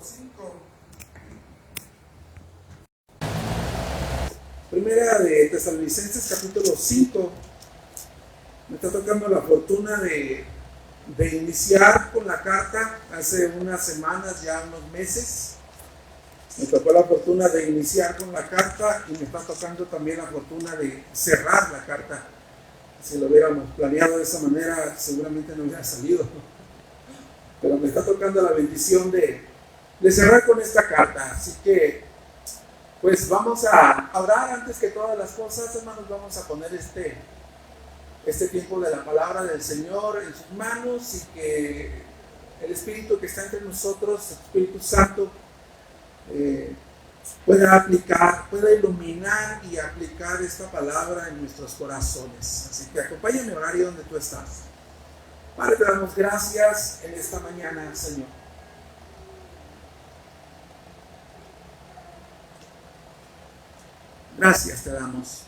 5. Primera de Tesalonicenses capítulo 5. Me está tocando la fortuna de iniciar con la carta hace unas semanas, ya unos meses. Me tocó la fortuna de iniciar con la carta y me está tocando también la fortuna de cerrar la carta. Si lo hubiéramos planeado de esa manera, seguramente no hubiera salido. Pero me está tocando la bendición de cerrar con esta carta. Así que, pues vamos a orar antes que todas las cosas, hermanos. Vamos a poner este tiempo de la palabra del Señor en sus manos y que el Espíritu que está entre nosotros, el Espíritu Santo, pueda aplicar, pueda iluminar y aplicar esta palabra en nuestros corazones. Así que acompáñame a orar ahí donde tú estás. Padre, te damos gracias en esta mañana, Señor. Gracias te damos.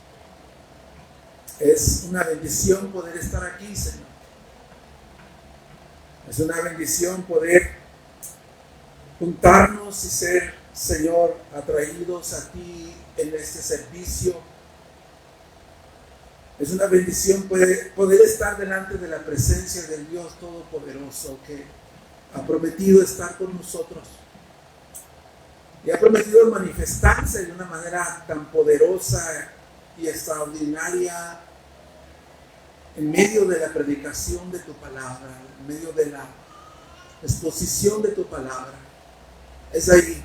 Es una bendición poder estar aquí, Señor. Es una bendición poder juntarnos y ser, Señor, atraídos a ti en este servicio. Es una bendición poder estar delante de la presencia del Dios Todopoderoso que ha prometido estar con nosotros y ha prometido manifestarse de una manera tan poderosa y extraordinaria en medio de la predicación de tu palabra, en medio de la exposición de tu palabra. Es ahí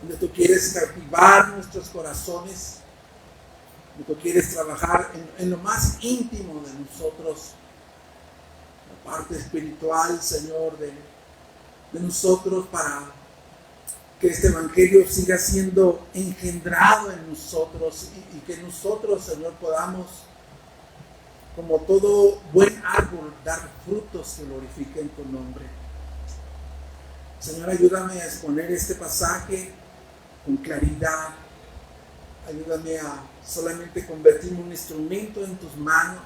donde tú quieres cautivar nuestros corazones, donde tú quieres trabajar en lo más íntimo de nosotros, la parte espiritual, Señor, de nosotros, para que este evangelio siga siendo engendrado en nosotros y que nosotros, Señor, podamos, como todo buen árbol, dar frutos que glorifiquen tu nombre. Señor, ayúdame a exponer este pasaje con claridad. Ayúdame a solamente convertirme en un instrumento en tus manos,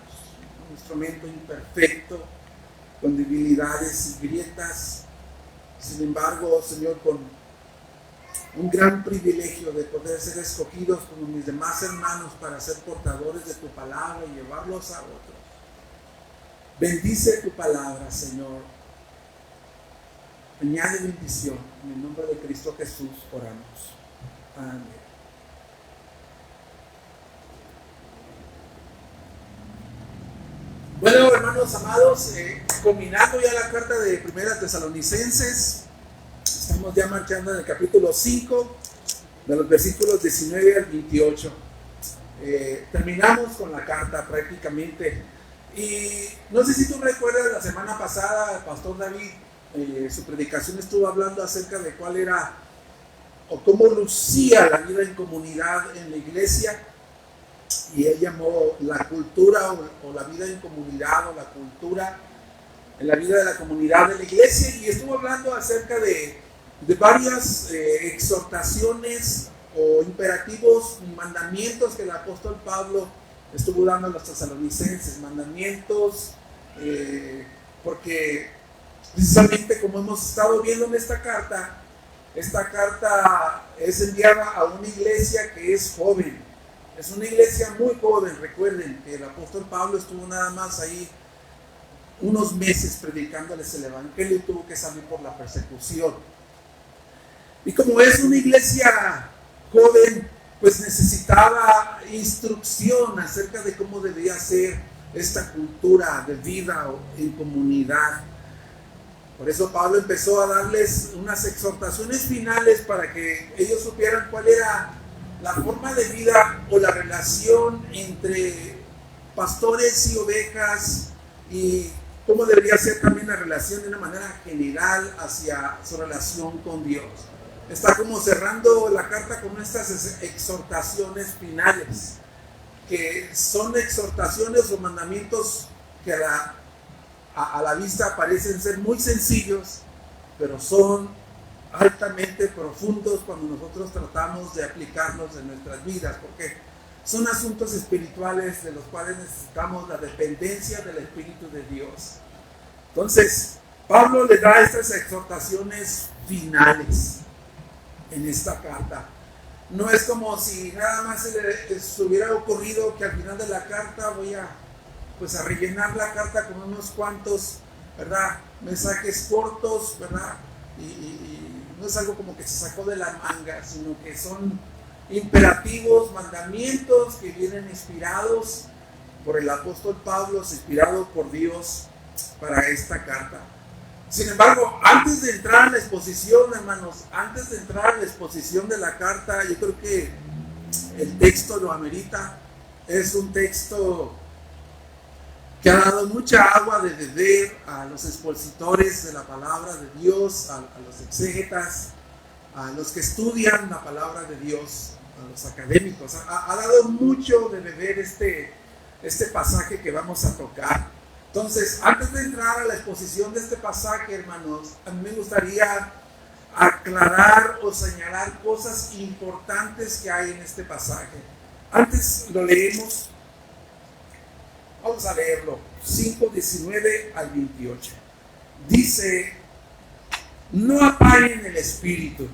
un instrumento imperfecto, con debilidades y grietas. Sin embargo, Señor, con un gran privilegio de poder ser escogidos como mis demás hermanos para ser portadores de tu palabra y llevarlos a otros. Bendice tu palabra, Señor. Añade bendición. En el nombre de Cristo Jesús oramos. Amén. Bueno, hermanos amados, combinando ya la carta de Primera Tesalonicenses, estamos ya marchando en el capítulo 5, de los versículos 19 al 28. Terminamos con la carta prácticamente. Y no sé si tú recuerdas, la semana pasada el pastor David, su predicación estuvo hablando acerca de cuál era o cómo lucía la vida en comunidad en la iglesia. Y él llamó la cultura o la vida en comunidad o la cultura en la vida de la comunidad de la iglesia, y estuvo hablando acerca de varias exhortaciones o imperativos y mandamientos que el apóstol Pablo estuvo dando a los tesalonicenses. Mandamientos porque precisamente, como hemos estado viendo en esta carta es enviada a una iglesia que es joven. Es una iglesia muy joven. Recuerden que el apóstol Pablo estuvo nada más ahí unos meses predicándoles el evangelio y tuvo que salir por la persecución. Y como es una iglesia joven, pues necesitaba instrucción acerca de cómo debía ser esta cultura de vida en comunidad. Por eso Pablo empezó a darles unas exhortaciones finales para que ellos supieran cuál era la forma de vida o la relación entre pastores y ovejas, y cómo debería ser también la relación de una manera general hacia su relación con Dios. Está como cerrando la carta con estas exhortaciones finales, que son exhortaciones o mandamientos que a la vista parecen ser muy sencillos, pero son altamente profundos cuando nosotros tratamos de aplicarlos en nuestras vidas, porque son asuntos espirituales de los cuales necesitamos la dependencia del Espíritu de Dios. Entonces, Pablo le da estas exhortaciones finales en esta carta. No es como si nada más se hubiera ocurrido que al final de la carta voy a rellenar la carta con unos cuantos, ¿verdad?, mensajes cortos, ¿verdad? Y no es algo como que se sacó de la manga, sino que son imperativos, mandamientos que vienen inspirados por el apóstol Pablo, inspirados por Dios para esta carta. Sin embargo, antes de entrar a la exposición, hermanos, antes de entrar a la exposición de la carta, yo creo que el texto lo amerita. Es un texto que ha dado mucha agua de beber a los expositores de la palabra de Dios, a los exégetas, a los que estudian la palabra de Dios, a los académicos. Ha dado mucho de beber este pasaje que vamos a tocar. Entonces, antes de entrar a la exposición de este pasaje, hermanos, a mí me gustaría aclarar o señalar cosas importantes que hay en este pasaje. Antes lo leemos. Vamos a leerlo, 5:19 al 28. Dice: no apaguen el espíritu,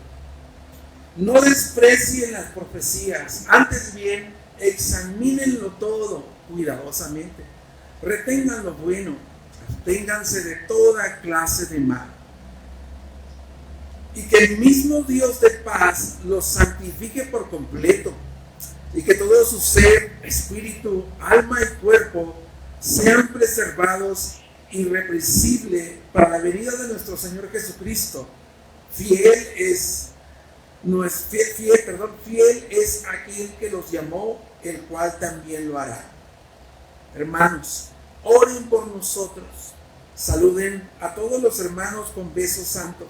no desprecien las profecías, antes bien, examínenlo todo cuidadosamente, retengan lo bueno, absténganse de toda clase de mal, y que el mismo Dios de paz los santifique por completo, y que todo su ser, espíritu, alma y cuerpo sean preservados irreprensible para la venida de nuestro Señor Jesucristo. Fiel es aquel que los llamó, el cual también lo hará. Hermanos, oren por nosotros, saluden a todos los hermanos con beso santo.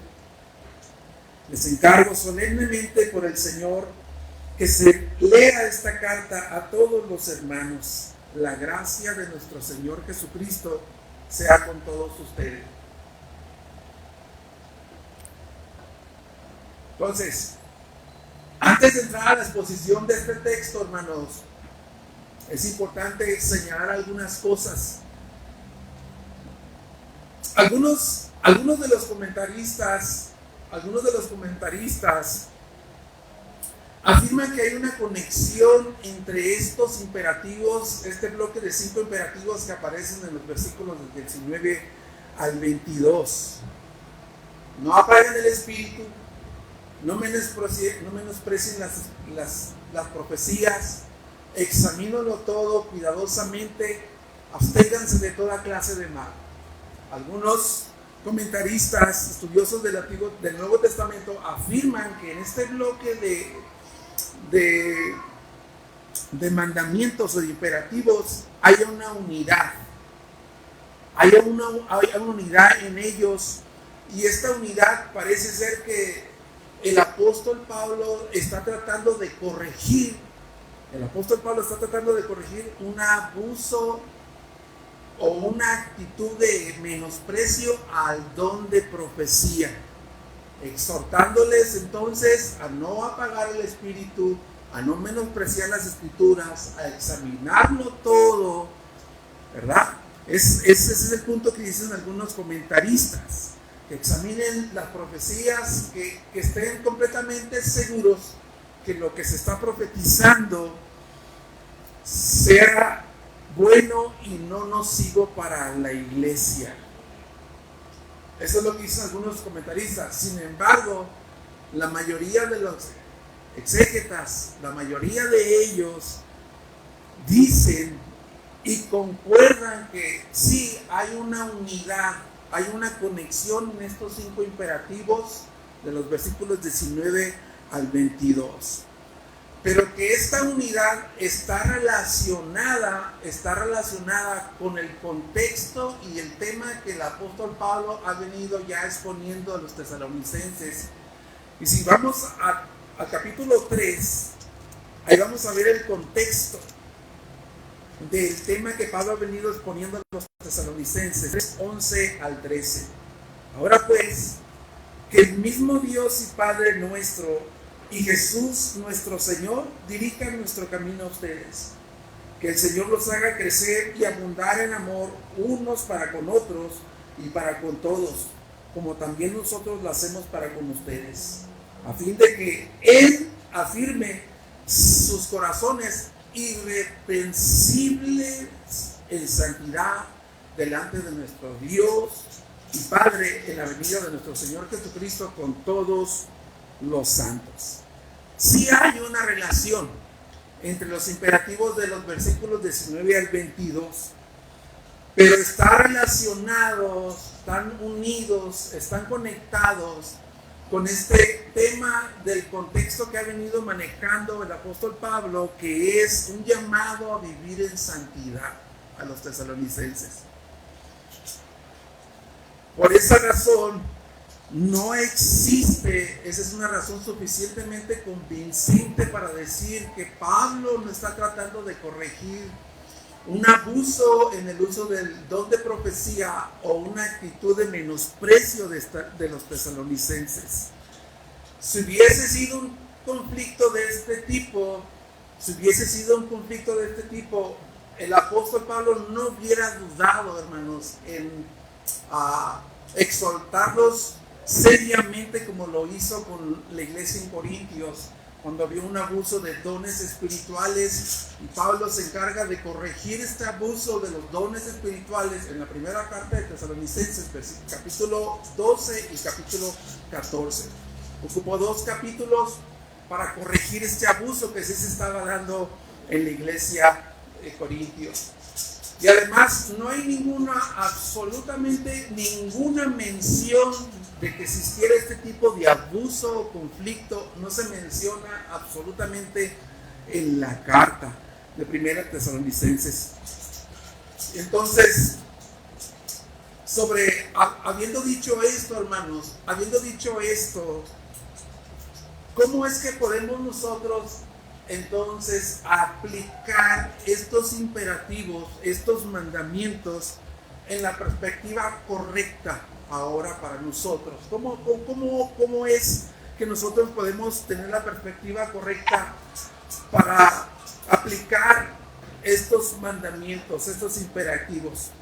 Les encargo solemnemente por el Señor que se lea esta carta a todos los hermanos. La gracia de nuestro Señor Jesucristo sea con todos ustedes. Entonces, antes de entrar a la exposición de este texto, hermanos, es importante señalar algunas cosas. Algunos de los comentaristas afirman que hay una conexión entre estos imperativos, este bloque de 5 imperativos que aparecen en los versículos del 19 al 22. No apaguen el espíritu, no menosprecien las profecías, examínenlo todo cuidadosamente, absténganse de toda clase de mal. Algunos comentaristas, estudiosos del Nuevo Testamento, afirman que en este bloque de mandamientos o de imperativos hay una unidad. Hay una unidad en ellos, y esta unidad parece ser que el apóstol Pablo está tratando de corregir. Un abuso o una actitud de menosprecio al don de profecía, exhortándoles entonces a no apagar el espíritu, a no menospreciar las escrituras, a examinarlo todo, ¿verdad? Ese es el punto que dicen algunos comentaristas, que examinen las profecías, que estén completamente seguros que lo que se está profetizando sea bueno y no nocivo para la iglesia. Eso es lo que dicen algunos comentaristas. Sin embargo, la mayoría de los exégetas, la mayoría de ellos dicen y concuerdan que sí hay una unidad, hay una conexión en estos 5 imperativos de los versículos 19 al 22. Pero que esta unidad está relacionada con el contexto y el tema que el apóstol Pablo ha venido ya exponiendo a los tesalonicenses. Y si vamos al capítulo 3, ahí vamos a ver el contexto del tema que Pablo ha venido exponiendo a los tesalonicenses, 3:11 al 13. Ahora pues, que el mismo Dios y Padre nuestro y Jesús nuestro Señor dirijan nuestro camino a ustedes. Que el Señor los haga crecer y abundar en amor unos para con otros y para con todos, como también nosotros lo hacemos para con ustedes, a fin de que Él afirme sus corazones irreprensibles en santidad delante de nuestro Dios y Padre en la venida de nuestro Señor Jesucristo con todos los santos. Sí hay una relación entre los imperativos de los versículos 19 al 22, pero están relacionados, están unidos, están conectados con este tema del contexto que ha venido manejando el apóstol Pablo, que es un llamado a vivir en santidad a los tesalonicenses. Por esa razón, no existe, esa es una razón suficientemente convincente para decir que Pablo no está tratando de corregir un abuso en el uso del don de profecía o una actitud de menosprecio de los tesalonicenses. Si hubiese sido un conflicto de este tipo, el apóstol Pablo no hubiera dudado, hermanos, en exhortarlos seriamente como lo hizo con la iglesia en Corintios, cuando había un abuso de dones espirituales, y Pablo se encarga de corregir este abuso de los dones espirituales en la primera carta de Tesalonicenses, capítulo 12 y capítulo 14. Ocupó 2 capítulos para corregir este abuso que sí se estaba dando en la iglesia de Corintios. Y además no hay absolutamente ninguna mención de que existiera este tipo de abuso o conflicto, no se menciona absolutamente en la carta de Primera Tesalonicenses. Entonces, habiendo dicho esto, hermanos, ¿cómo es que podemos nosotros entonces aplicar estos imperativos, estos mandamientos en la perspectiva correcta ahora para nosotros? ¿Cómo es que nosotros podemos tener la perspectiva correcta para aplicar estos mandamientos, estos imperativos?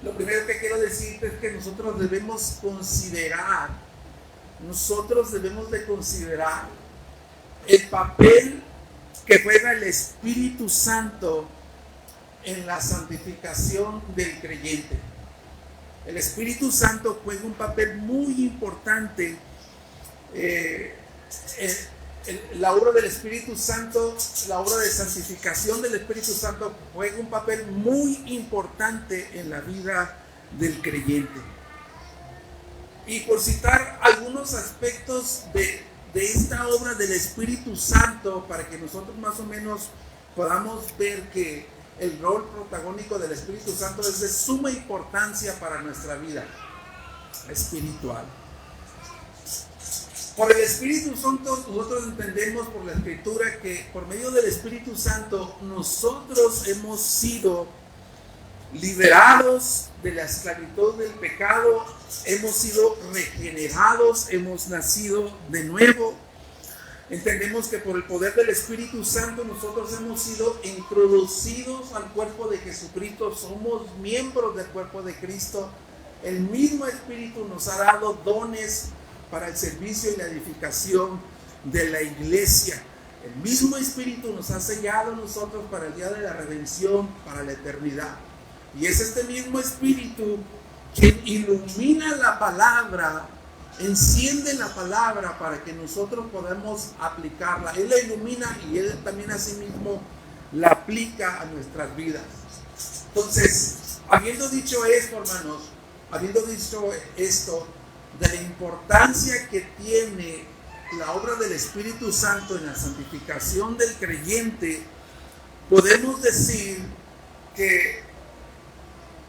Lo primero que quiero decirte es que nosotros debemos de considerar el papel que juega el Espíritu Santo en la santificación del creyente. El Espíritu Santo juega un papel muy importante. La obra del Espíritu Santo, la obra de santificación del Espíritu Santo juega un papel muy importante en la vida del creyente. Y por citar algunos aspectos de esta obra del Espíritu Santo, para que nosotros más o menos podamos ver que el rol protagónico del Espíritu Santo es de suma importancia para nuestra vida espiritual. Por el Espíritu Santo nosotros entendemos por la Escritura que por medio del Espíritu Santo nosotros hemos sido liberados de la esclavitud del pecado, hemos sido regenerados, hemos nacido de nuevo. Entendemos que por el poder del Espíritu Santo nosotros hemos sido introducidos al cuerpo de Jesucristo, somos miembros del cuerpo de Cristo. El mismo Espíritu nos ha dado dones para el servicio y la edificación de la iglesia. El mismo Espíritu nos ha sellado a nosotros para el día de la redención, para la eternidad. Y es este mismo Espíritu quien ilumina la palabra, enciende la palabra para que nosotros podamos aplicarla. Él la ilumina y Él también a sí mismo la aplica a nuestras vidas. Entonces, habiendo dicho esto, hermanos, de la importancia que tiene la obra del Espíritu Santo en la santificación del creyente, podemos decir que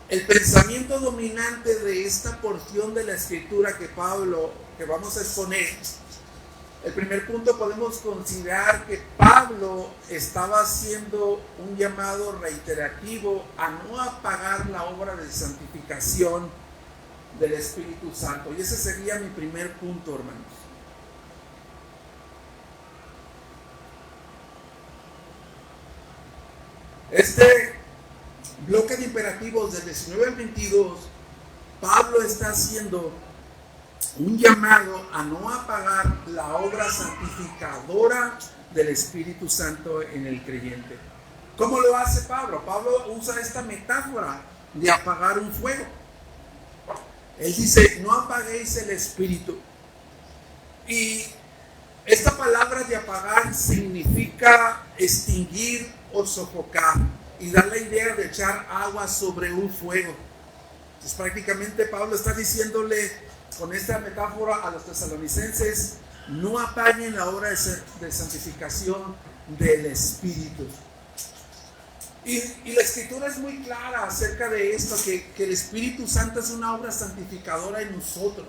el pensamiento dominante de esta porción de la Escritura que vamos a exponer, el primer punto, podemos considerar que Pablo estaba haciendo un llamado reiterativo a no apagar la obra de santificación del Espíritu Santo. Y ese sería mi primer punto, hermanos. Este bloque de imperativos del 19 al 22 Pablo está haciendo un llamado a no apagar la obra santificadora del Espíritu Santo en el creyente. ¿Cómo lo hace Pablo? Pablo usa esta metáfora de apagar un fuego. Él dice, no apaguéis el Espíritu. Y esta palabra de apagar significa extinguir o sofocar y da la idea de echar agua sobre un fuego. Entonces prácticamente Pablo está diciéndole con esta metáfora a los tesalonicenses, no apaguen la obra de santificación del Espíritu. Y la Escritura es muy clara acerca de esto, que el Espíritu Santo es una obra santificadora en nosotros.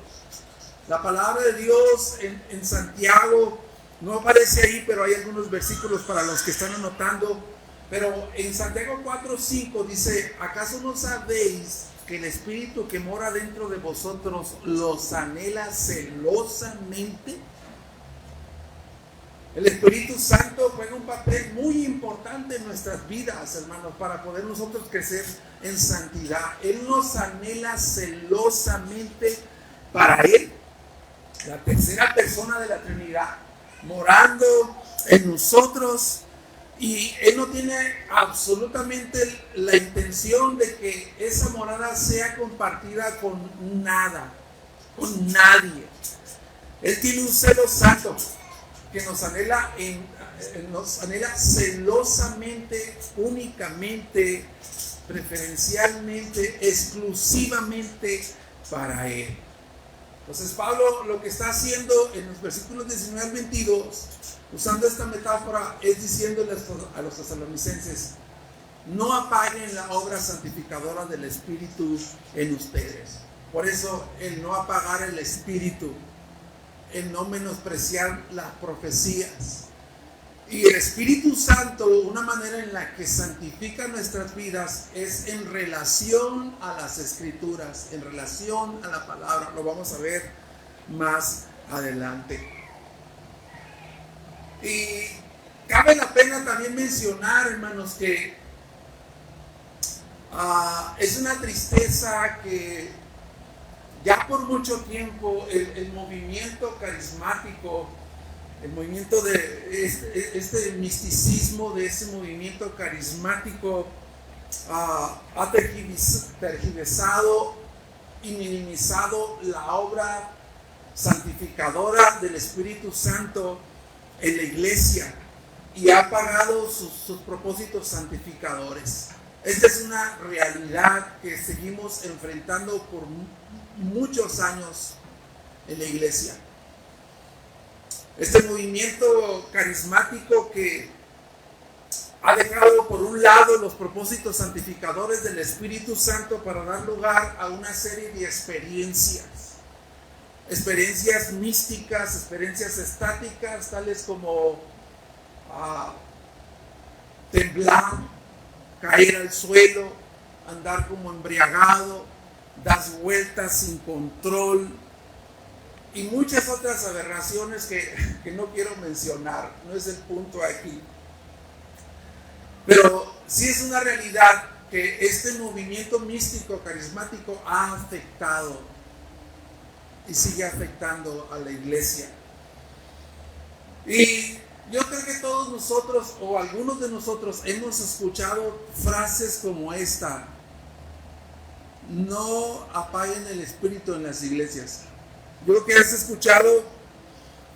La palabra de Dios en Santiago, no aparece ahí, pero hay algunos versículos para los que están anotando. Pero en Santiago 4:5 dice, ¿acaso no sabéis que el Espíritu que mora dentro de vosotros los anhela celosamente? El Espíritu Santo juega un papel muy importante en nuestras vidas, hermanos, para poder nosotros crecer en santidad. Él nos anhela celosamente para Él, la tercera persona de la Trinidad, morando en nosotros. Y Él no tiene absolutamente la intención de que esa morada sea compartida con nada, con nadie. Él tiene un celo santo que nos anhela celosamente, únicamente, preferencialmente, exclusivamente para Él. Entonces Pablo lo que está haciendo en los versículos 19 al 22, usando esta metáfora, es diciéndole a los tesalonicenses, no apaguen la obra santificadora del Espíritu en ustedes. Por eso el no apagar el Espíritu, el no menospreciar las profecías. Y el Espíritu Santo, una manera en la que santifica nuestras vidas es en relación a las Escrituras, en relación a la palabra. Lo vamos a ver más adelante. Y cabe la pena también mencionar, hermanos, que es una tristeza que ya por mucho tiempo el movimiento carismático, el movimiento de este misticismo de ese movimiento carismático ha tergiversado y minimizado la obra santificadora del Espíritu Santo en la iglesia y ha apagado sus propósitos santificadores. Esta es una realidad que seguimos enfrentando por muchos años en la iglesia. Este movimiento carismático que ha dejado por un lado los propósitos santificadores del Espíritu Santo para dar lugar a una serie de experiencias místicas, experiencias estáticas, tales como temblar, caer al suelo, andar como embriagado, dar vueltas sin control y muchas otras aberraciones que no quiero mencionar, no es el punto aquí. Pero sí es una realidad que este movimiento místico carismático ha afectado y sigue afectando a la iglesia. Y yo creo que todos nosotros o algunos de nosotros hemos escuchado frases como esta: no apaguen el espíritu en las iglesias. Yo creo que has escuchado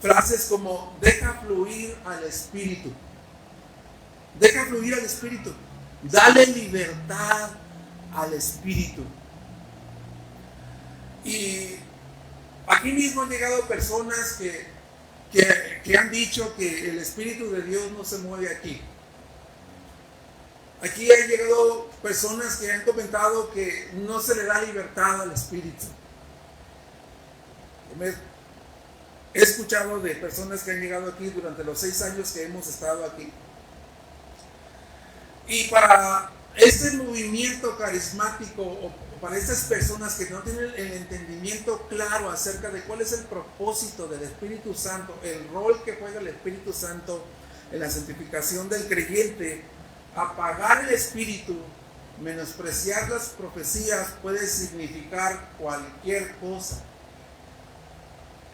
frases como deja fluir al espíritu. Deja fluir al espíritu. Dale libertad al espíritu. Y aquí mismo han llegado personas que han dicho que el Espíritu de Dios no se mueve aquí. Aquí han llegado personas que han comentado que no se le da libertad al Espíritu. He escuchado de personas que han llegado aquí durante los 6 años que hemos estado aquí. Y para este movimiento carismático o para estas personas que no tienen el entendimiento claro acerca de cuál es el propósito del Espíritu Santo, el rol que juega el Espíritu Santo en la santificación del creyente, apagar el Espíritu menospreciar las profecías puede significar cualquier cosa.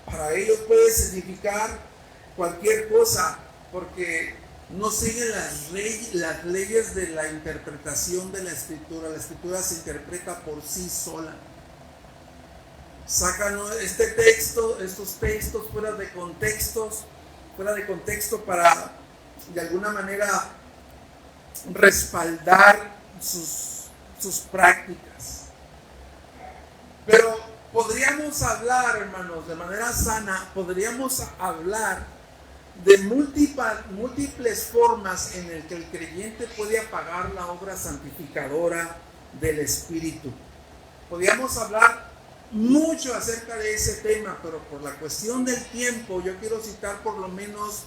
Para ellos puede significar cualquier cosa, porque no siguen las leyes de la interpretación de la Escritura. La Escritura se interpreta por sí sola. Sacan estos textos fuera de contexto para de alguna manera respaldar sus prácticas. Pero podríamos hablar, hermanos, de manera sana, podríamos hablar de múltiples formas en el que el creyente puede apagar la obra santificadora del Espíritu. Podríamos hablar mucho acerca de ese tema, pero por la cuestión del tiempo yo quiero citar por lo menos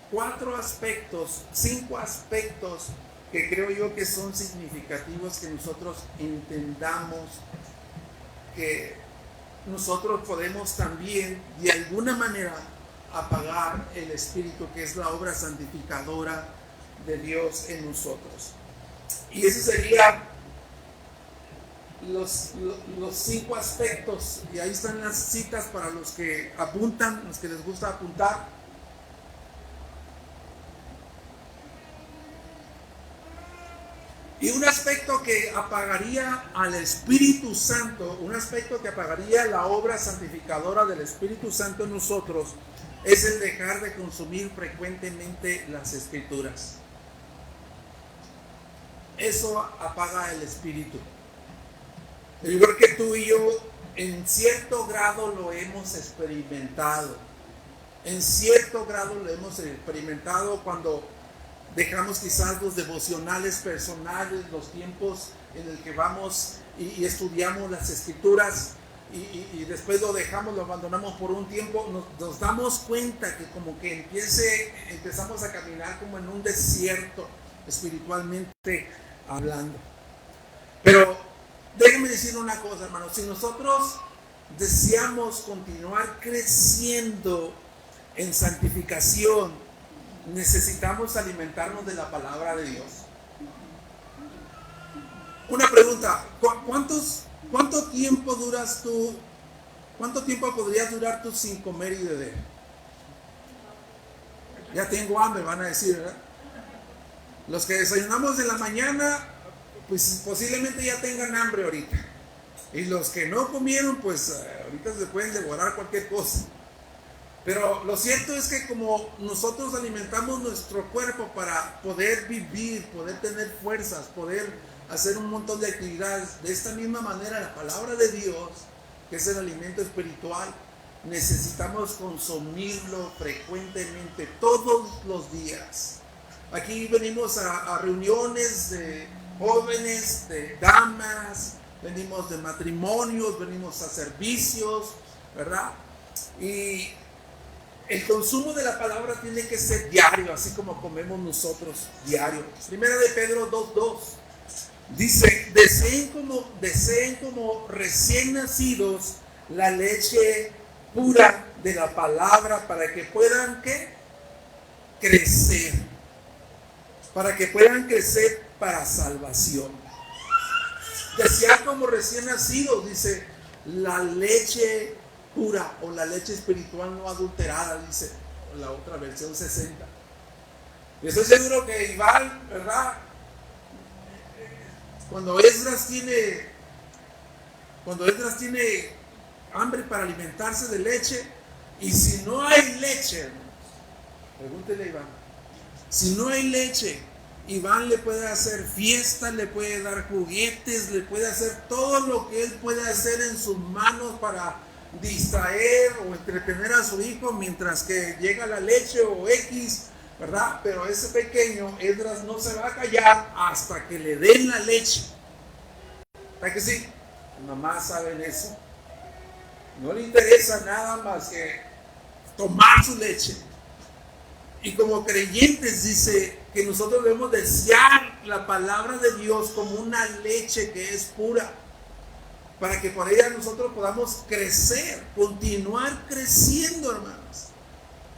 5 aspectos que creo yo que son significativos, que nosotros entendamos que nosotros podemos también de alguna manera apagar el Espíritu, que es la obra santificadora de Dios en nosotros. Y esos serían los 5 aspectos, y ahí están las citas para los que apuntan, los que les gusta apuntar. Y un aspecto que apagaría al Espíritu Santo, un aspecto que apagaría la obra santificadora del Espíritu Santo en nosotros, es el dejar de consumir frecuentemente las Escrituras. Eso apaga el Espíritu. Yo creo que tú y yo en cierto grado lo hemos experimentado. En cierto grado lo hemos experimentado cuando dejamos quizás los devocionales personales, los tiempos en el que vamos y estudiamos las Escrituras y después lo dejamos, lo abandonamos por un tiempo. Nos damos cuenta que como que empezamos a caminar como en un desierto espiritualmente hablando. Pero déjenme decir una cosa, hermanos, si nosotros deseamos continuar creciendo en santificación, necesitamos alimentarnos de la palabra de Dios. Una pregunta, ¿cuánto tiempo duras tú? ¿Cuánto tiempo podrías durar tú sin comer y beber? Ya tengo hambre, van a decir, ¿verdad? Los que desayunamos de la mañana, pues posiblemente ya tengan hambre ahorita. Y los que no comieron, pues ahorita se pueden devorar cualquier cosa. Pero lo cierto es que como nosotros alimentamos nuestro cuerpo para poder vivir, poder tener fuerzas, poder hacer un montón de actividades, de esta misma manera la palabra de Dios, que es el alimento espiritual, necesitamos consumirlo frecuentemente, todos los días. Aquí venimos a reuniones de jóvenes, de damas, venimos de matrimonios, venimos a servicios, ¿verdad? Y el consumo de la palabra tiene que ser diario, así como comemos nosotros diario. Primera de Pedro 2:2 dice: deseen como recién nacidos la leche pura de la palabra para que puedan ¿qué? Crecer. Para que puedan crecer para salvación. Desear como recién nacidos, dice, la leche pura o la leche espiritual no adulterada, dice la otra versión 60. Y estoy seguro que Iván, ¿verdad? Cuando Esdras tiene hambre para alimentarse de leche, y si no hay leche, hermanos, pregúntele a Iván, si no hay leche, Iván le puede hacer fiestas, le puede dar juguetes, le puede hacer todo lo que él puede hacer en sus manos para distraer o entretener a su hijo mientras que llega la leche o X, ¿verdad? Pero ese pequeño Esdras no se va a callar hasta que le den la leche. ¿Verdad que sí? Mamás saben eso. No le interesa nada más que tomar su leche. Y como creyentes dice que nosotros debemos desear la palabra de Dios como una leche que es pura, para que por ella nosotros podamos crecer, continuar creciendo, hermanos.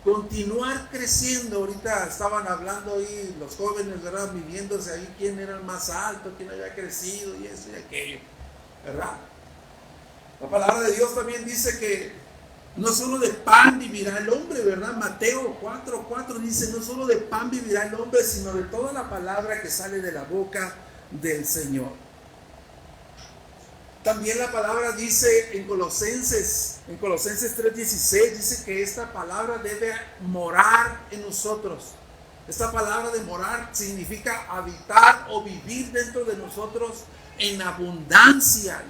continuar creciendo. Ahorita estaban hablando ahí los jóvenes, ¿verdad? Midiéndose ahí quién era el más alto, quién había crecido y eso y aquello, ¿verdad? La palabra de Dios también dice que no solo de pan vivirá el hombre, ¿verdad? Mateo 4:4 dice, no solo de pan vivirá el hombre, sino de toda la palabra que sale de la boca del Señor. También la palabra dice en Colosenses 3:16, dice que esta palabra debe morar en nosotros. Esta palabra de morar significa habitar o vivir dentro de nosotros en abundancia.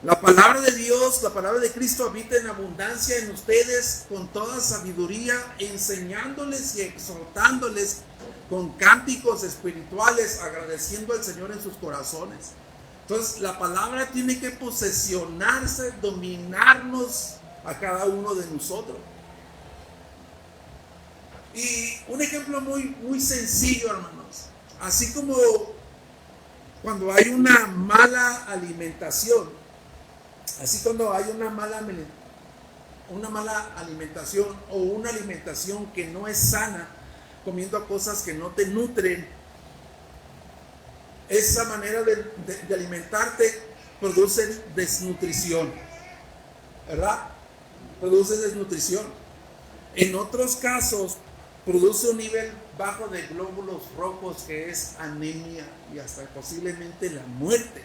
La palabra de Dios, la palabra de Cristo habita en abundancia en ustedes con toda sabiduría, enseñándoles y exhortándoles con cánticos espirituales, agradeciendo al Señor en sus corazones. Entonces la palabra tiene que posesionarse, dominarnos a cada uno de nosotros. Y un ejemplo muy sencillo, hermanos. Así como cuando hay una mala alimentación, así cuando hay una mala alimentación o una alimentación que no es sana, comiendo cosas que no te nutren, esa manera de alimentarte produce desnutrición, ¿verdad? Produce desnutrición. En otros casos, produce un nivel bajo de glóbulos rojos que es anemia y hasta posiblemente la muerte.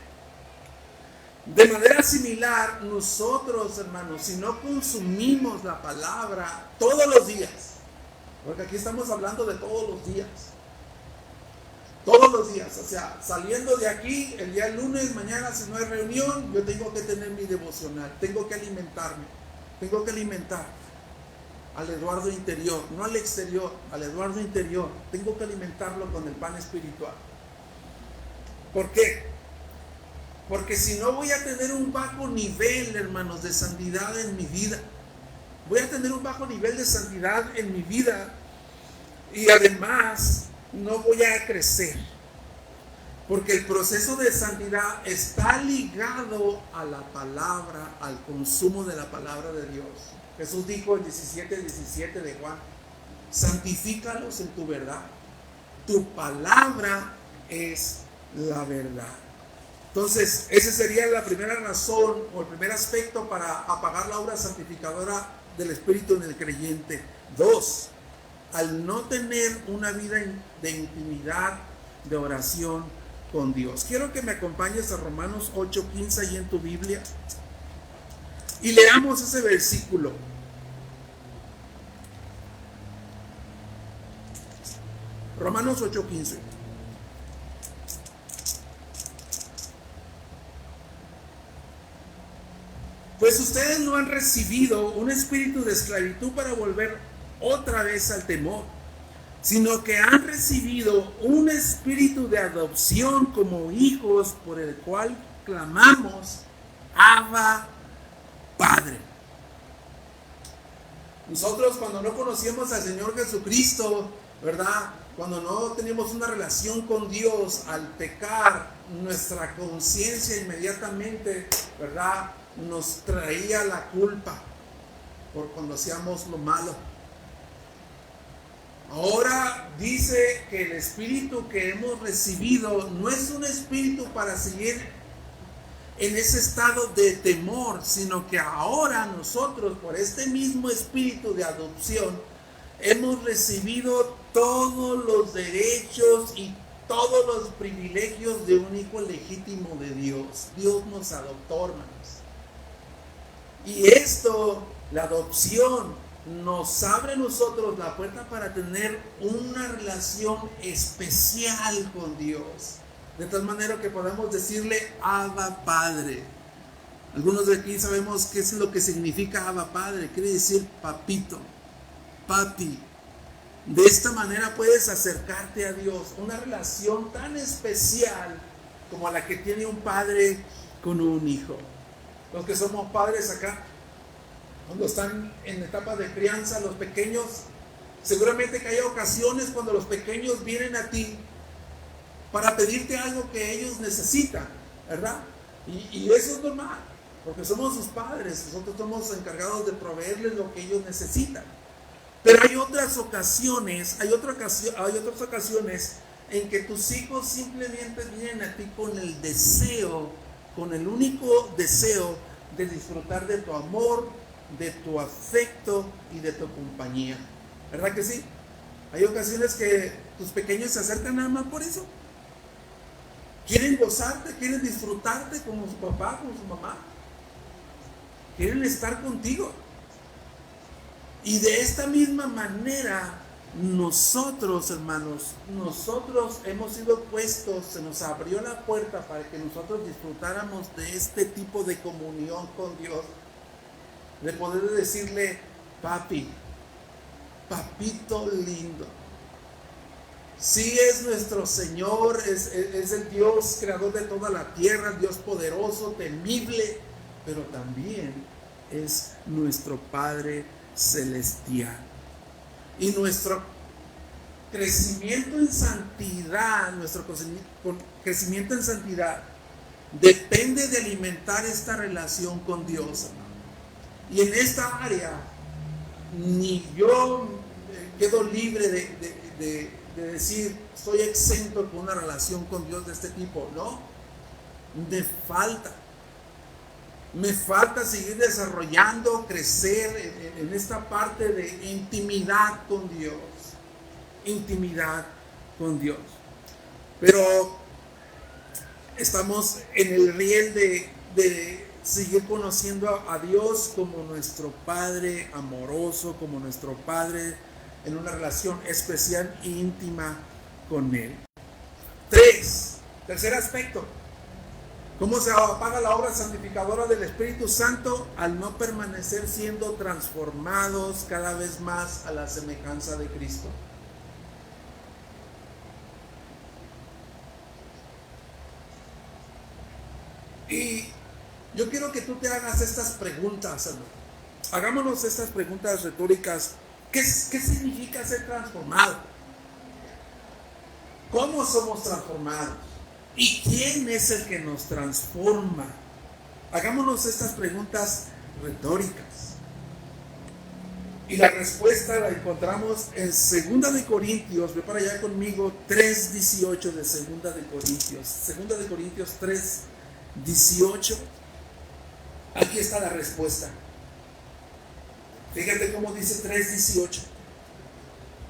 De manera similar, nosotros, hermanos, si no consumimos la palabra todos los días, porque aquí estamos hablando de todos los días, o sea, saliendo de aquí, el día lunes, mañana si no hay reunión, yo tengo que tener mi devocional, tengo que alimentarme, tengo que alimentar al Eduardo interior, no al exterior, al Eduardo interior, tengo que alimentarlo con el pan espiritual. ¿Por qué? Porque si no voy a tener un bajo nivel, hermanos, de santidad en mi vida. Voy a tener un bajo nivel de santidad en mi vida y además no voy a crecer. Porque el proceso de santidad está ligado a la palabra, al consumo de la palabra de Dios. Jesús dijo en 17:17 de Juan, santifícalos en tu verdad. Tu palabra es la verdad. Entonces, esa sería la primera razón o el primer aspecto para apagar la obra santificadora del Espíritu en el creyente. 2, al no tener una vida de intimidad, de oración con Dios. Quiero que me acompañes a Romanos 8:15 ahí en tu Biblia y leamos ese versículo. Romanos 8:15. Pues ustedes no han recibido un espíritu de esclavitud para volver otra vez al temor, sino que han recibido un espíritu de adopción como hijos, por el cual clamamos, Abba, Padre. Nosotros cuando no conocíamos al Señor Jesucristo, ¿verdad? Cuando no teníamos una relación con Dios, al pecar, nuestra conciencia inmediatamente, ¿verdad?, nos traía la culpa por cuando hacíamos lo malo. Ahora dice que el espíritu que hemos recibido no es un espíritu para seguir en ese estado de temor, sino que ahora nosotros, por este mismo espíritu de adopción, hemos recibido todos los derechos y todos los privilegios de un hijo legítimo de Dios. Dios nos adoptó, hermanos. Y esto, la adopción, nos abre a nosotros la puerta para tener una relación especial con Dios. De tal manera que podamos decirle Abba Padre. Algunos de aquí sabemos qué es lo que significa Abba Padre. Quiere decir papito, papi. De esta manera puedes acercarte a Dios. Una relación tan especial como la que tiene un padre con un hijo. Los que somos padres acá, cuando están en etapa de crianza, los pequeños, seguramente que hay ocasiones cuando los pequeños vienen a ti para pedirte algo que ellos necesitan, ¿verdad? Y eso es normal, porque somos sus padres, nosotros somos encargados de proveerles lo que ellos necesitan. Pero hay otras ocasiones en que tus hijos simplemente vienen a ti con el deseo, con el único deseo de disfrutar de tu amor, de tu afecto y de tu compañía. ¿Verdad que sí? Hay ocasiones que tus pequeños se acercan nada más por eso. Quieren gozarte, quieren disfrutarte como su papá, como su mamá. Quieren estar contigo. Y de esta misma manera, nosotros, hermanos, nosotros hemos sido puestos, se nos abrió la puerta para que nosotros disfrutáramos de este tipo de comunión con Dios. De poder decirle, papi, papito lindo. Sí es nuestro Señor, es el Dios creador de toda la tierra, el Dios poderoso, temible, pero también es nuestro Padre celestial. Y nuestro crecimiento en santidad, depende de alimentar esta relación con Dios, hermano. Y en esta área, ni yo quedo libre de decir, estoy exento con una relación con Dios de este tipo. No, me falta seguir desarrollando, crecer en esta parte de intimidad con Dios. Pero estamos en el riel de seguir conociendo a Dios como nuestro Padre amoroso, como nuestro Padre en una relación especial e íntima con Él. Tercer aspecto. ¿Cómo se apaga la obra santificadora del Espíritu Santo? Al no permanecer siendo transformados cada vez más a la semejanza de Cristo. Y yo quiero que tú te hagas estas preguntas, hermano. Hagámonos estas preguntas retóricas. ¿Qué significa ser transformado? ¿Cómo somos transformados? ¿Y quién es el que nos transforma? Hagámonos estas preguntas retóricas. Y la respuesta la encontramos en 2 de Corintios, ve para allá conmigo, 3:18 de 2 de Corintios. 2 de Corintios 3:18. Aquí está la respuesta. Fíjate cómo dice 3:18.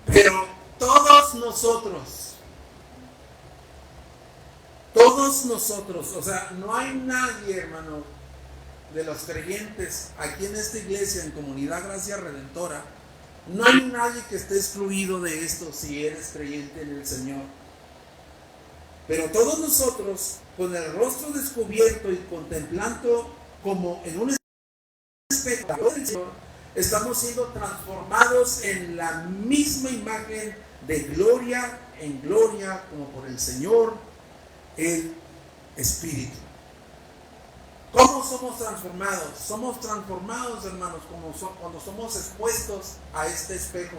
Pero todos nosotros, o sea, no hay nadie, hermano, de los creyentes aquí en esta iglesia, en Comunidad Gracia Redentora, no hay nadie que esté excluido de esto si eres creyente en el Señor. Pero todos nosotros, con el rostro descubierto y contemplando como en un espectador del Señor, estamos siendo transformados en la misma imagen de gloria en gloria, como por el Señor, el Espíritu. ¿Cómo somos transformados? Somos transformados, hermanos, cuando somos expuestos a este espejo.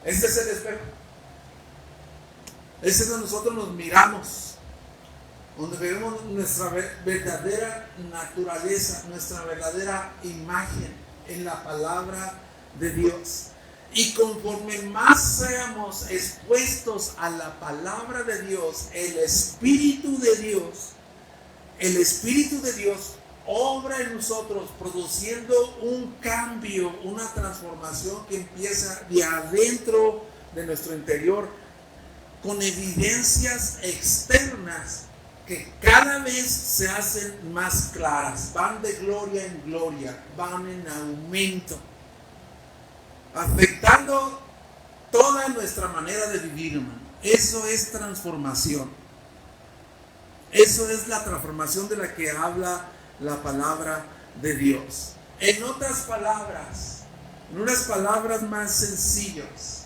Este es el espejo. Este es donde nosotros nos miramos, donde vemos nuestra verdadera naturaleza, nuestra verdadera imagen en la palabra de Dios. Y conforme más seamos expuestos a la palabra de Dios, el Espíritu de Dios obra en nosotros, produciendo un cambio, una transformación que empieza de adentro de nuestro interior, con evidencias externas que cada vez se hacen más claras, van de gloria en gloria, van en aumento, afectando toda nuestra manera de vivir, hermano. Eso es transformación. Eso es la transformación de la que habla la palabra de Dios. En otras palabras, en unas palabras más sencillas,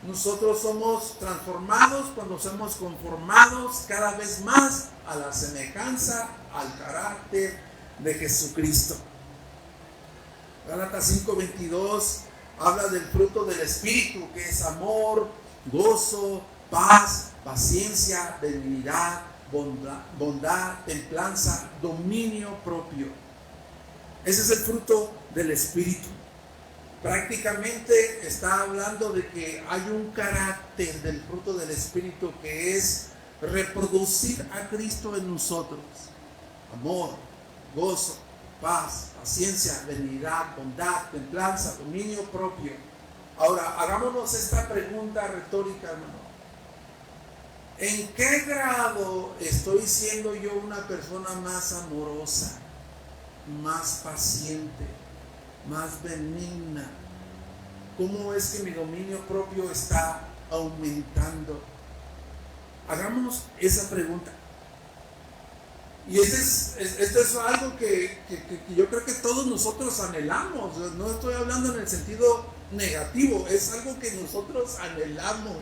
nosotros somos transformados cuando somos conformados cada vez más a la semejanza, al carácter de Jesucristo. Gálatas 5:22 habla del fruto del Espíritu, que es amor, gozo, paz, paciencia, benignidad, bondad, templanza, dominio propio. Ese es el fruto del Espíritu. Prácticamente está hablando de que hay un carácter del fruto del Espíritu que es reproducir a Cristo en nosotros. Amor, gozo, paz, paciencia, benignidad, bondad, templanza, dominio propio. Ahora, hagámonos esta pregunta retórica, hermano. ¿En qué grado estoy siendo yo una persona más amorosa, más paciente, más benigna? ¿Cómo es que mi dominio propio está aumentando? Hagámonos esa pregunta. Y esto es algo que yo creo que todos nosotros anhelamos. No estoy hablando en el sentido negativo, es algo que nosotros anhelamos.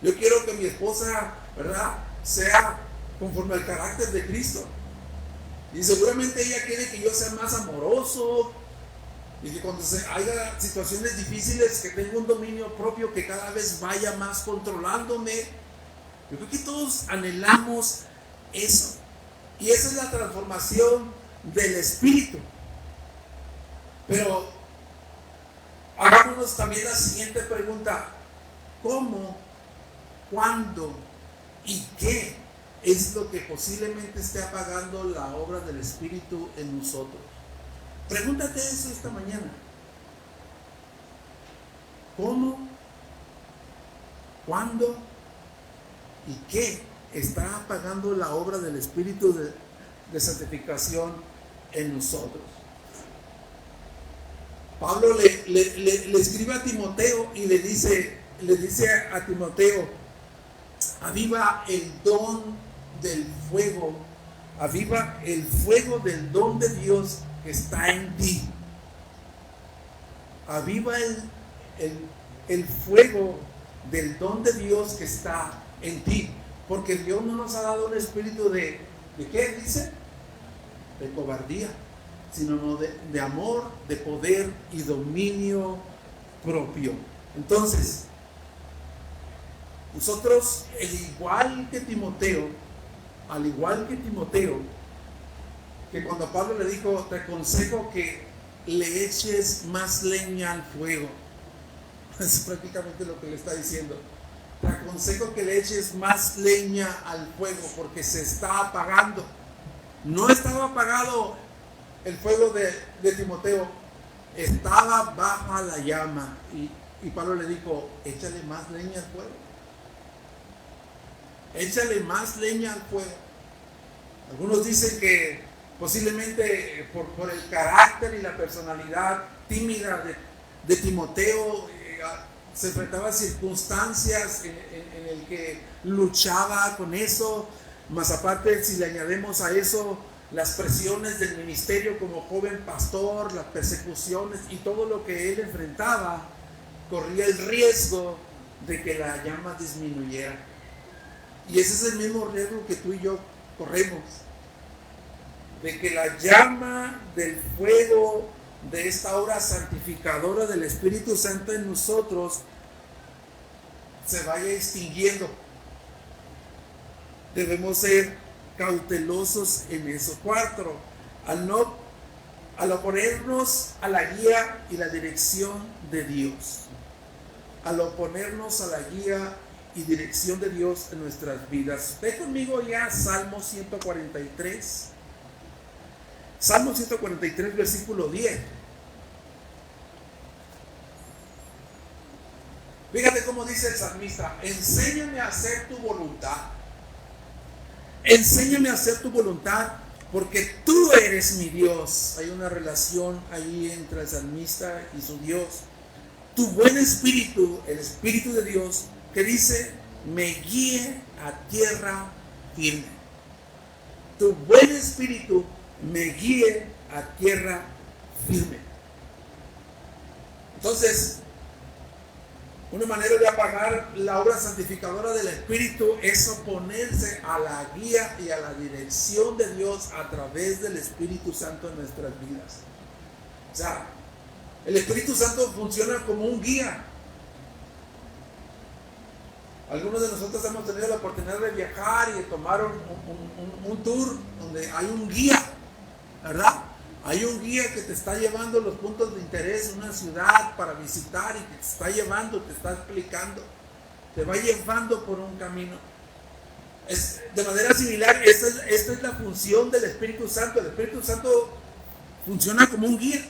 Yo quiero que mi esposa, ¿verdad?, sea conforme al carácter de Cristo. Y seguramente ella quiere que yo sea más amoroso, y que cuando haya situaciones difíciles, que tenga un dominio propio que cada vez vaya más controlándome. Yo creo que todos anhelamos eso. Y esa es la transformación del Espíritu. Pero hagámonos también la siguiente pregunta: ¿cómo, cuándo y qué es lo que posiblemente esté apagando la obra del Espíritu en nosotros? Pregúntate eso esta mañana. ¿Cómo, cuándo y qué está apagando la obra del Espíritu de santificación en nosotros? Pablo le escribe a Timoteo y le dice a Timoteo: aviva el don del fuego, aviva el fuego del don de Dios que está en ti. Aviva el fuego del don de Dios que está en ti. Porque Dios no nos ha dado un espíritu ¿de qué dice? De cobardía, sino de amor, de poder y dominio propio. Entonces, nosotros, al igual que Timoteo, que cuando Pablo le dijo: te aconsejo que le eches más leña al fuego, es prácticamente lo que le está diciendo. Te aconsejo que le eches más leña al fuego, porque se está apagando. No estaba apagado el fuego de Timoteo, estaba baja la llama. Y Pablo le dijo: échale más leña al fuego. Échale más leña al fuego. Algunos dicen que posiblemente por el carácter y la personalidad tímida de Timoteo, se enfrentaba a circunstancias en el que luchaba con eso. Más aparte, si le añadimos a eso las presiones del ministerio como joven pastor, las persecuciones y todo lo que él enfrentaba, corría el riesgo de que la llama disminuyera. Y ese es el mismo riesgo que tú y yo corremos, de que la llama del fuego de esta obra santificadora del Espíritu Santo en nosotros se vaya extinguiendo. Debemos ser cautelosos en eso. Cuarto, al oponernos a la guía y la dirección de Dios. Al oponernos a la guía y dirección de Dios en nuestras vidas. Ve conmigo ya Salmo 143. Salmo 143, versículo 10. Fíjate cómo dice el salmista: enséñame a hacer tu voluntad. Enséñame a hacer tu voluntad, porque tú eres mi Dios. Hay una relación ahí entre el salmista y su Dios. Tu buen espíritu, el Espíritu de Dios, que dice: me guíe a tierra firme. Tu buen espíritu me guíe a tierra firme. Entonces, una manera de apagar la obra santificadora del Espíritu es oponerse a la guía y a la dirección de Dios a través del Espíritu Santo en nuestras vidas. O sea, el Espíritu Santo funciona como un guía. Algunos de nosotros hemos tenido la oportunidad de viajar y de tomar un tour donde hay un guía, ¿verdad? Hay un guía que te está llevando los puntos de interés de una ciudad para visitar y que te está llevando, te está explicando, te va llevando por un camino. De manera similar, esta es la función del Espíritu Santo. El Espíritu Santo funciona como un guía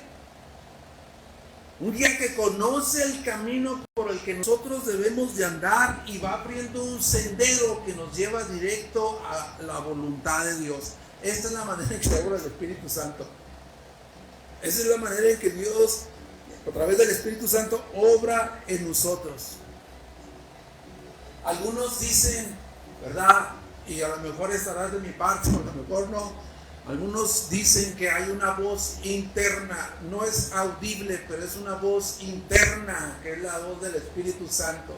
que conoce el camino por el que nosotros debemos de andar y va abriendo un sendero que nos lleva directo a la voluntad de Dios. Esta es la manera en que obra el Espíritu Santo. Esa es la manera en que Dios, a través del Espíritu Santo, obra en nosotros. Algunos dicen, ¿verdad? Y a lo mejor estarás de mi parte, o a lo mejor no. Algunos dicen que hay una voz interna, no es audible, pero es una voz interna, que es la voz del Espíritu Santo,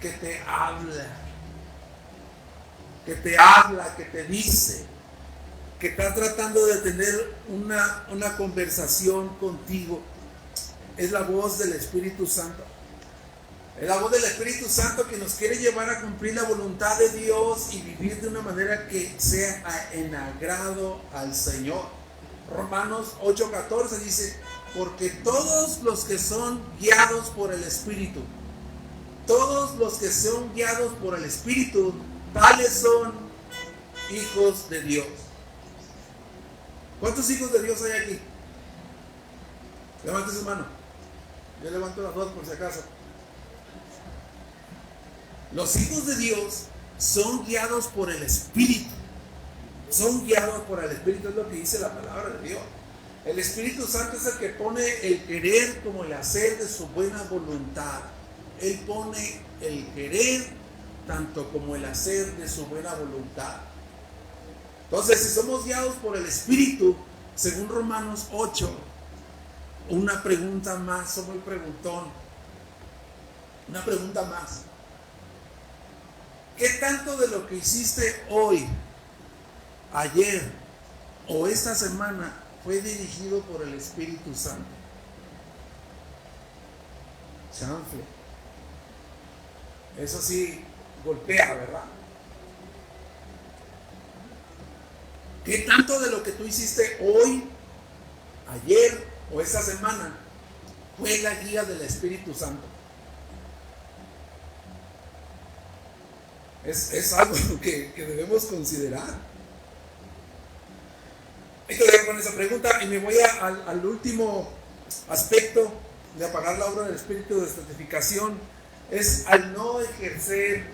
que te habla, que te dice, que está tratando de tener una conversación contigo. Es la voz del Espíritu Santo. Es la voz del Espíritu Santo que nos quiere llevar a cumplir la voluntad de Dios y vivir de una manera que sea en agrado al Señor. Romanos 8:14 dice, porque todos los que son guiados por el Espíritu, tales son hijos de Dios. ¿Cuántos hijos de Dios hay aquí? Levante su mano. Yo levanto las dos por si acaso. Los hijos de Dios son guiados por el Espíritu. Son guiados por el Espíritu, es lo que dice la palabra de Dios. El Espíritu Santo es el que pone el querer como el hacer de su buena voluntad. Él pone el querer tanto como el hacer de su buena voluntad. Entonces, si somos guiados por el Espíritu, según Romanos 8, una pregunta más, soy muy preguntón. Una pregunta más. ¿Qué tanto de lo que hiciste hoy, ayer o esta semana fue dirigido por el Espíritu Santo? Chanfle. Eso sí, golpea, ¿verdad? ¿Qué tanto de lo que tú hiciste hoy, ayer o esta semana fue la guía del Espíritu Santo? Es algo que debemos considerar. Hay que ver con esa pregunta y me voy al último aspecto de apagar la obra del Espíritu de santificación. Es al no ejercer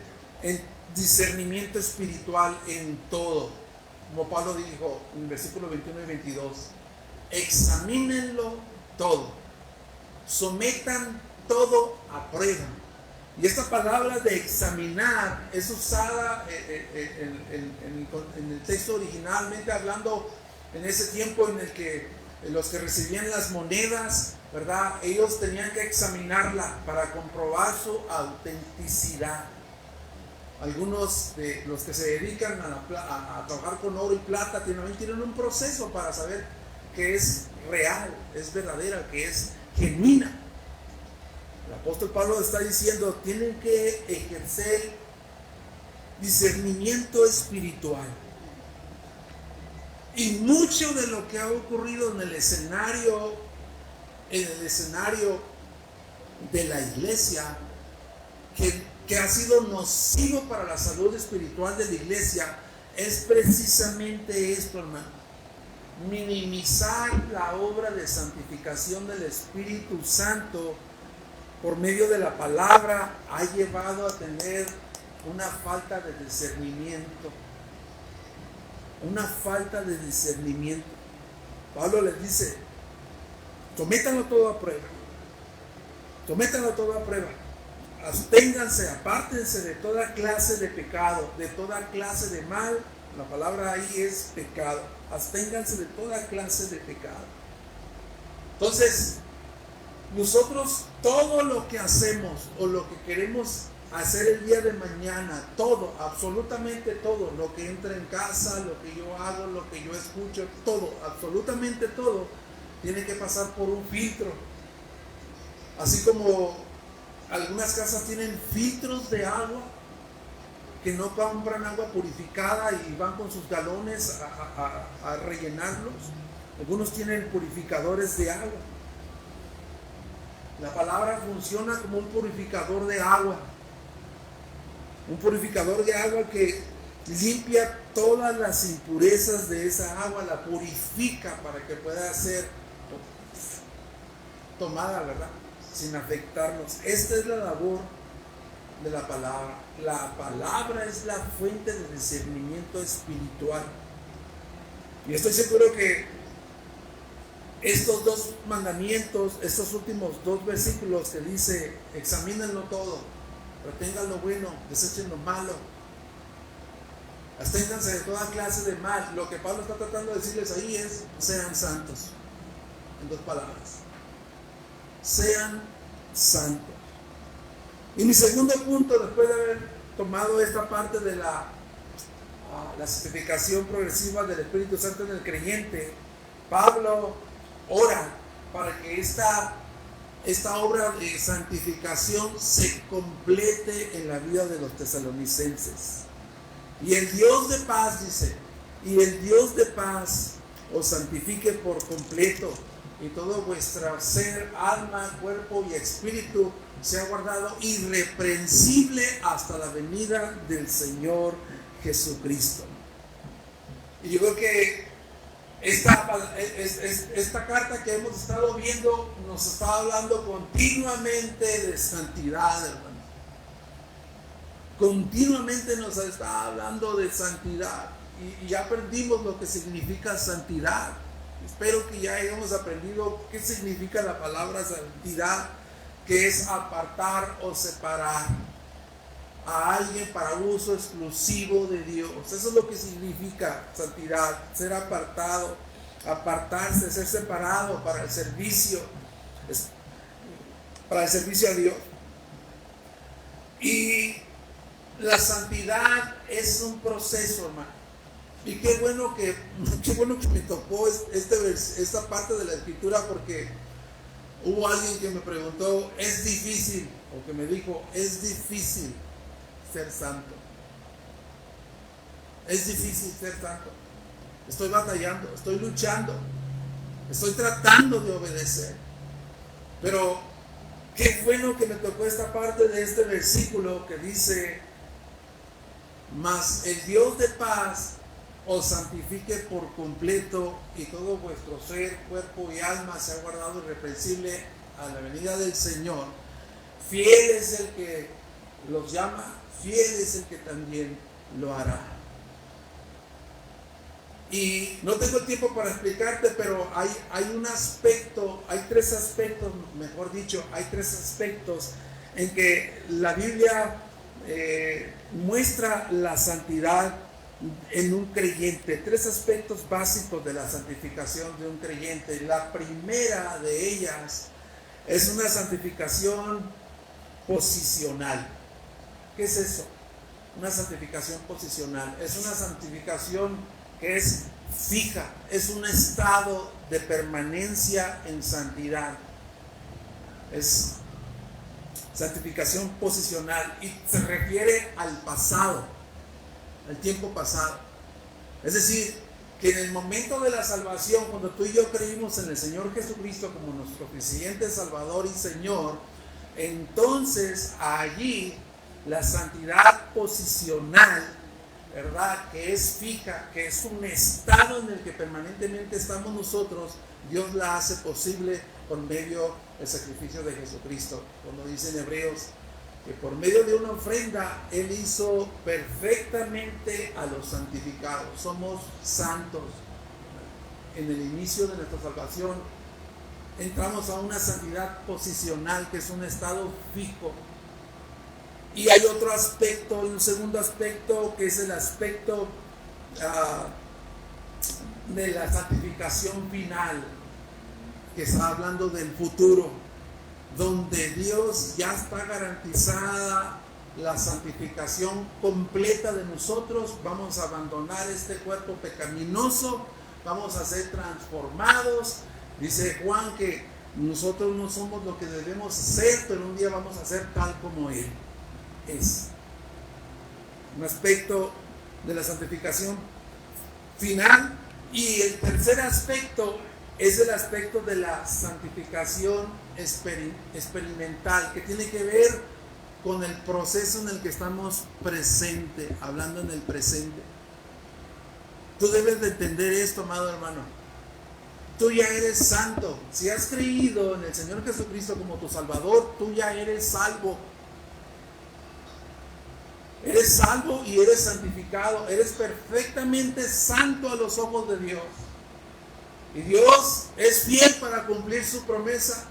el discernimiento espiritual en todo. Como Pablo dijo en el versículo 21 y 22. Examínenlo todo. Sometan todo a prueba. Y esta palabra de examinar es usada en el texto originalmente, hablando en ese tiempo en el que los que recibían las monedas, ¿verdad? Ellos tenían que examinarla para comprobar su autenticidad. Algunos de los que se dedican a trabajar con oro y plata tienen un proceso para saber que es real, es verdadera, que es genuina. El apóstol Pablo está diciendo, tienen que ejercer discernimiento espiritual. Y mucho de lo que ha ocurrido en el escenario de la iglesia, que ha sido nocivo para la salud espiritual de la iglesia, es precisamente esto, hermano. Minimizar la obra de santificación del Espíritu Santo por medio de la palabra ha llevado a tener una falta de discernimiento. Una falta de discernimiento. Pablo les dice, sométanlo todo a prueba. Sométanlo todo a prueba. Absténganse, apártense de toda clase de pecado, de toda clase de mal. La palabra ahí es pecado. Absténganse de toda clase de pecado. Entonces, nosotros todo lo que hacemos o lo que queremos hacer el día de mañana, todo, absolutamente todo, lo que entra en casa, lo que yo hago, lo que yo escucho, todo, absolutamente todo, tiene que pasar por un filtro. Así como algunas casas tienen filtros de agua, que no compran agua purificada y van con sus galones a rellenarlos. Algunos tienen purificadores de agua. La palabra funciona como un purificador de agua. Un purificador de agua que limpia todas las impurezas de esa agua, la purifica para que pueda ser tomada, ¿verdad? Sin afectarnos. Esta es la labor de la palabra. La palabra es la fuente de discernimiento espiritual. Y estoy seguro que estos dos mandamientos, estos últimos dos versículos que dice, examínenlo todo, retengan lo bueno, desechen lo malo, absténganse de toda clase de mal. Lo que Pablo está tratando de decirles ahí es, sean santos. En dos palabras. Sean santos. Y mi segundo punto, después de haber tomado esta parte de la santificación progresiva del Espíritu Santo en el creyente, Pablo ora para que esta obra de santificación se complete en la vida de los tesalonicenses. Y el Dios de paz, dice, y el Dios de paz os santifique por completo, y todo vuestro ser, alma, cuerpo y espíritu sea guardado irreprensible hasta la venida del Señor Jesucristo. Y yo creo que esta carta que hemos estado viendo nos está hablando continuamente de santidad, hermano. Continuamente nos está hablando de santidad. Y ya aprendimos lo que significa santidad. Espero que ya hayamos aprendido qué significa la palabra santidad, que es apartar o separar a alguien para uso exclusivo de Dios. Eso es lo que significa santidad, ser apartado, apartarse, ser separado para el servicio a Dios. Y la santidad es un proceso, hermano. Y qué bueno que me tocó esta parte de la escritura, porque hubo alguien que me preguntó, ¿es difícil? O que me dijo, es difícil ser santo. Es difícil ser santo. Estoy batallando, estoy luchando, estoy tratando de obedecer. Pero qué bueno que me tocó esta parte de este versículo que dice, mas el Dios de paz os santifique por completo, y todo vuestro ser, cuerpo y alma sea guardado irreprensible a la venida del Señor. Fiel es el que los llama, fiel es el que también lo hará. Y no tengo tiempo para explicarte, pero hay un aspecto, hay tres aspectos en que la Biblia muestra la santidad en un creyente. Tres aspectos básicos de la santificación de un creyente. La primera de ellas es una santificación posicional. ¿Qué es eso? Una santificación posicional. Es una santificación que es fija, es un estado de permanencia en santidad. Es santificación posicional y se refiere al pasado, al tiempo pasado. Es decir, que en el momento de la salvación, cuando tú y yo creímos en el Señor Jesucristo como nuestro presidente, Salvador y Señor, entonces allí la santidad posicional, ¿verdad?, que es fija, que es un estado en el que permanentemente estamos nosotros, Dios la hace posible por medio del sacrificio de Jesucristo. Como dice en Hebreos, que por medio de una ofrenda Él hizo perfectamente a los santificados. Somos santos. En el inicio de nuestra salvación entramos a una santidad posicional, que es un estado fijo. Y hay otro aspecto, un segundo aspecto, que es el aspecto de la santificación final, que está hablando del futuro, donde Dios ya está garantizada la santificación completa de nosotros. Vamos a abandonar este cuerpo pecaminoso, vamos a ser transformados. Dice Juan que nosotros no somos lo que debemos ser, pero un día vamos a ser tal como Él es. Un aspecto de la santificación final. Y el tercer aspecto es el aspecto de la santificación experimental, que tiene que ver con el proceso en el que estamos presente, hablando en el presente. Tú debes de entender esto, amado hermano. Tú ya eres santo. Si has creído en el Señor Jesucristo como tu Salvador, tú ya eres salvo. Eres salvo y eres santificado. Eres perfectamente santo a los ojos de Dios. Y Dios es fiel para cumplir su promesa.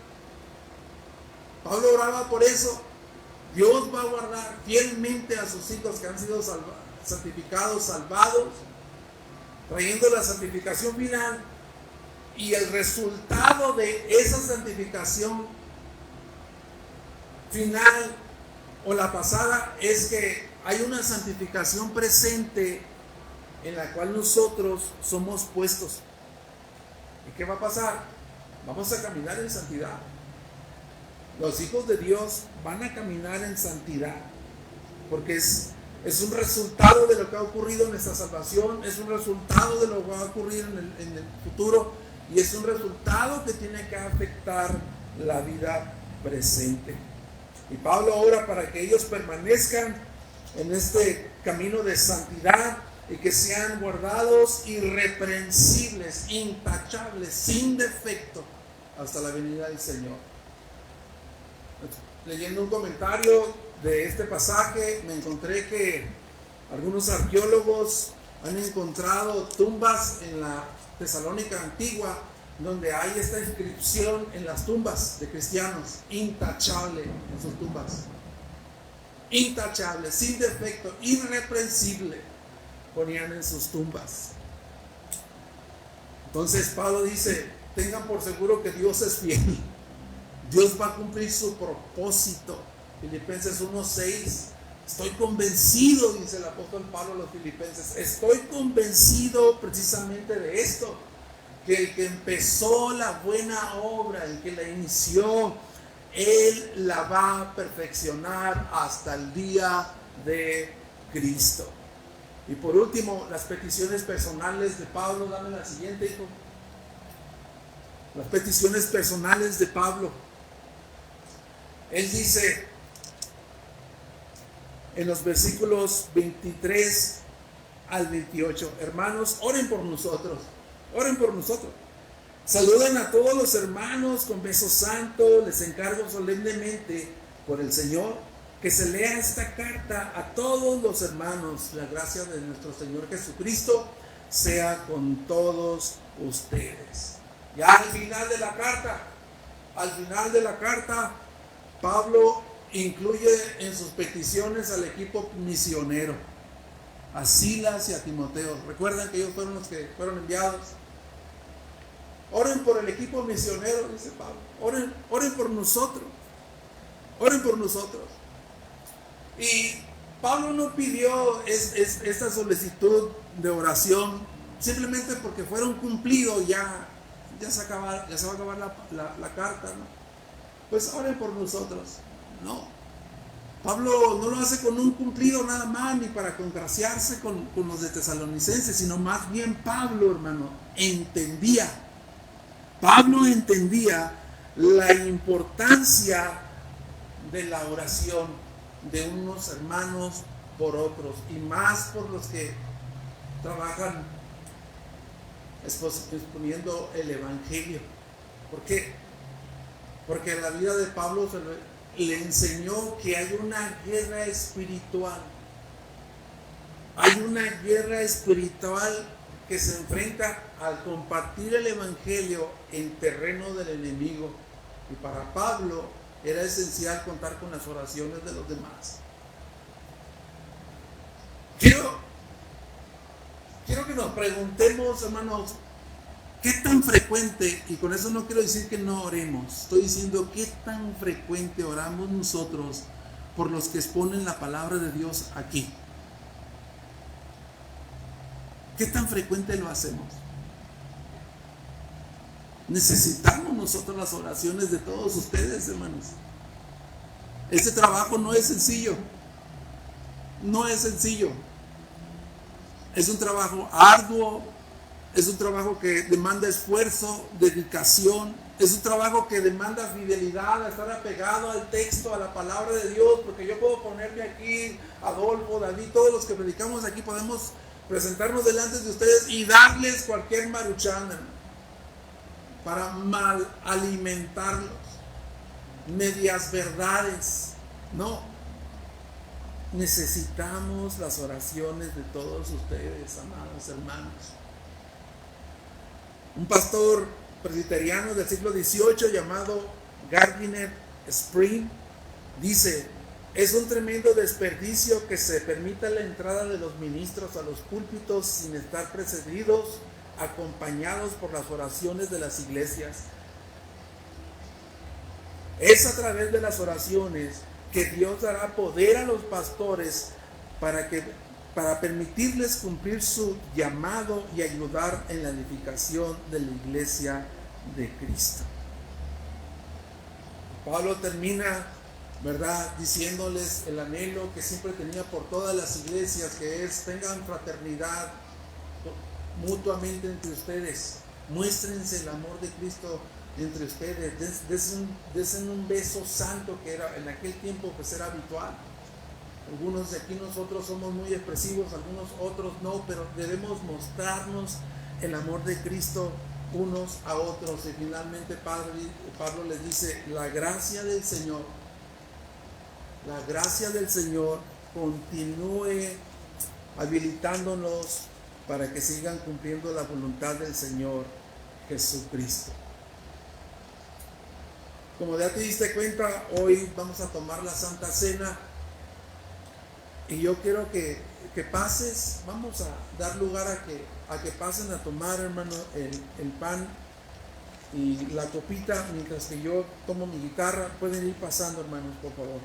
Pablo oraba por eso. Dios va a guardar fielmente a sus hijos que han sido santificados, salvados, trayendo la santificación final. Y el resultado de esa santificación final o la pasada es que hay una santificación presente en la cual nosotros somos puestos. ¿Y qué va a pasar? Vamos a caminar en santidad. Los hijos de Dios van a caminar en santidad, porque es un resultado de lo que ha ocurrido en nuestra salvación, es un resultado de lo que va a ocurrir en el futuro, y es un resultado que tiene que afectar la vida presente. Y Pablo ora para que ellos permanezcan en este camino de santidad y que sean guardados irreprensibles, intachables, sin defecto, hasta la venida del Señor. Leyendo un comentario de este pasaje, me encontré que algunos arqueólogos han encontrado tumbas en la Tesalónica antigua donde hay esta inscripción en las tumbas de cristianos: intachable en sus tumbas. Intachable, sin defecto, irreprensible, ponían en sus tumbas. Entonces Pablo dice: tengan por seguro que Dios es fiel. Dios va a cumplir su propósito. Filipenses 1:6. Estoy convencido, dice el apóstol Pablo a los filipenses, estoy convencido precisamente de esto, que el que empezó la buena obra, el que la inició, Él la va a perfeccionar hasta el día de Cristo. Y por último, las peticiones personales de Pablo. Dame la siguiente, hijo. Las peticiones personales de Pablo. Él dice en los versículos 23 al 28, hermanos, oren por nosotros, oren por nosotros. Saluden a todos los hermanos con beso santo. Les encargo solemnemente por el Señor que se lea esta carta a todos los hermanos. La gracia de nuestro Señor Jesucristo sea con todos ustedes. Ya al final de la carta, Pablo incluye en sus peticiones al equipo misionero, a Silas y a Timoteo. Recuerdan que ellos fueron los que fueron enviados. Oren por el equipo misionero, dice Pablo. Oren por nosotros. Oren por nosotros. Y Pablo no pidió esta solicitud de oración simplemente porque fueron cumplidos, ya se va a acabar la carta, ¿no? Pues oren por nosotros. No. Pablo no lo hace con un cumplido nada más, ni para congraciarse con los de Tesalonicenses, sino más bien Pablo, hermano, entendía la importancia de la oración de unos hermanos por otros, y más por los que trabajan exponiendo el Evangelio. ¿Por qué? Porque la vida de Pablo le enseñó que hay una guerra espiritual. Hay una guerra espiritual que se enfrenta al compartir el Evangelio en terreno del enemigo. Y para Pablo era esencial contar con las oraciones de los demás. Quiero que nos preguntemos, hermanos, ¿qué tan frecuente? Y con eso no quiero decir que no oremos. Estoy diciendo qué tan frecuente oramos nosotros por los que exponen la palabra de Dios aquí. ¿Qué tan frecuente lo hacemos? Necesitamos nosotros las oraciones de todos ustedes, hermanos. Este trabajo no es sencillo. No es sencillo. Es un trabajo arduo, es un trabajo que demanda esfuerzo, dedicación, es un trabajo que demanda fidelidad, estar apegado al texto, a la palabra de Dios, porque yo puedo ponerme aquí, Adolfo, David, todos los que predicamos aquí podemos presentarnos delante de ustedes y darles cualquier maruchana para mal alimentarlos, medias verdades. No, necesitamos las oraciones de todos ustedes, amados hermanos. Un pastor presbiteriano del siglo XVIII llamado Gardiner Spring dice: es un tremendo desperdicio que se permita la entrada de los ministros a los púlpitos sin estar precedidos, acompañados por las oraciones de las iglesias. Es a través de las oraciones que Dios dará poder a los pastores para permitirles cumplir su llamado y ayudar en la edificación de la iglesia de Cristo. Pablo termina, ¿verdad?, diciéndoles el anhelo que siempre tenía por todas las iglesias, que es: tengan fraternidad mutuamente entre ustedes, muéstrense el amor de Cristo entre ustedes, desen un beso santo, que era en aquel tiempo pues era habitual. Algunos de aquí nosotros somos muy expresivos, algunos otros no, pero debemos mostrarnos el amor de Cristo unos a otros. Y finalmente Pablo les dice: la gracia del Señor continúe habilitándonos para que sigan cumpliendo la voluntad del Señor Jesucristo. Como ya te diste cuenta, hoy vamos a tomar la Santa Cena. Y yo quiero que pases, vamos a dar lugar a que pasen a tomar, hermano, el pan y la copita, mientras que yo tomo mi guitarra. Pueden ir pasando, hermanos, por favor.